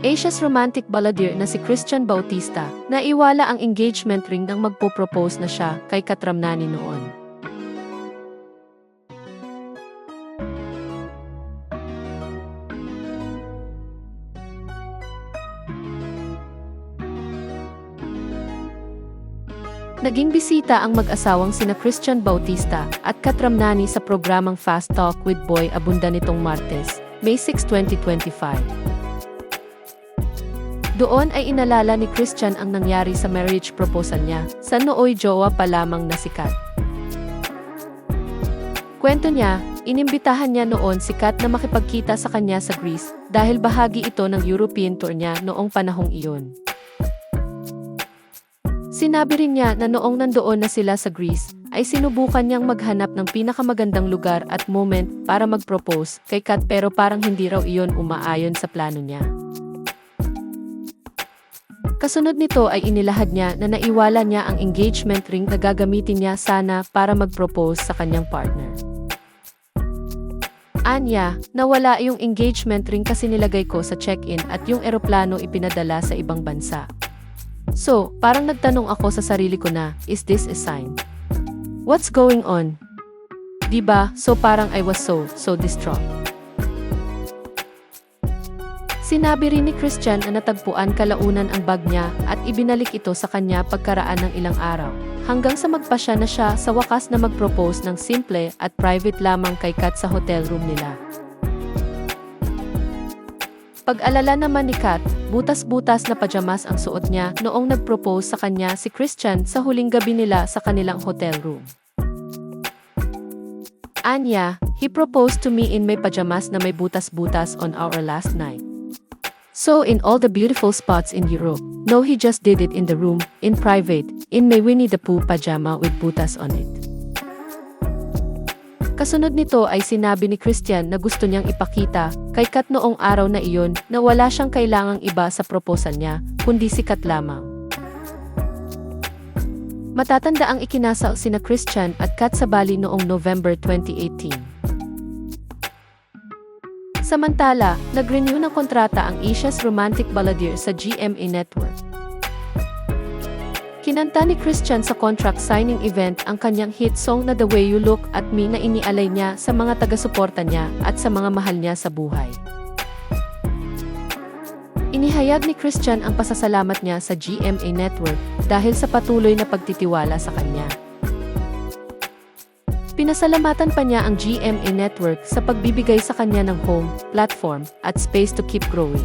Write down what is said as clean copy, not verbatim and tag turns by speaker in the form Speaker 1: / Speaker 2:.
Speaker 1: Asia's romantic balladeer na si Christian Bautista, naiwala ang engagement ring nang magpo-propose na siya kay Katramnani noon. Naging bisita ang mag-asawang sina Christian Bautista at Katramnani sa programang Fast Talk with Boy Abunda nitong Martes, May 6, 2025. Doon ay inalala ni Christian ang nangyari sa marriage proposal niya sa nooy jowa pa lamang na si Kat. Kwento niya, inimbitahan niya noon si Kat na makipagkita sa kanya sa Greece dahil bahagi ito ng European tour niya noong panahong iyon. Sinabi rin niya na noong nandoon na sila sa Greece, ay sinubukan niyang maghanap ng pinakamagandang lugar at moment para mag-propose kay Kat pero parang hindi raw iyon umaayon sa plano niya. Kasunod nito ay inilahad niya na naiwala niya ang engagement ring na gagamitin niya sana para mag-propose sa kanyang partner. Anya, nawala yung engagement ring kasi nilagay ko sa check-in at yung eroplano ipinadala sa ibang bansa. So, parang nagtanong ako sa sarili ko na, is this a sign? What's going on? Diba? So parang I was so distraught. Sinabi rin ni Christian na natagpuan kalaunan ang bag niya at ibinalik ito sa kanya pagkaraan ng ilang araw, hanggang sa magpasya na siya sa wakas na mag-propose ng simple at private lamang kay Kat sa hotel room nila. Pag-alala naman ni Kat, butas-butas na pajamas ang suot niya noong nag-propose sa kanya si Christian sa huling gabi nila sa kanilang hotel room. Anya, he proposed to me in my pajamas na may butas-butas on our last night. So in all the beautiful spots in Europe, no, he just did it in the room, in private, in my Winnie the Pooh pajama with butas on it. Kasunod nito ay sinabi ni Christian na gusto niyang ipakita kay Kat noong araw na iyon na wala siyang kailangang iba sa proposal niya, kundi si Kat lamang. Matatanda ang ikinasal sina Christian at Kat sa Bali noong November 2018. Samantala, nag-renew ng kontrata ang Asia's romantic balladeer sa GMA Network. Kinanta ni Christian sa contract signing event ang kanyang hit song na The Way You Look at Me na inialay niya sa mga taga-suporta niya at sa mga mahal niya sa buhay. Inihayag ni Christian ang pasasalamat niya sa GMA Network dahil sa patuloy na pagtitiwala sa kanya. Pinasalamatan pa niya ang GMA Network sa pagbibigay sa kanya ng home, platform, at space to keep growing.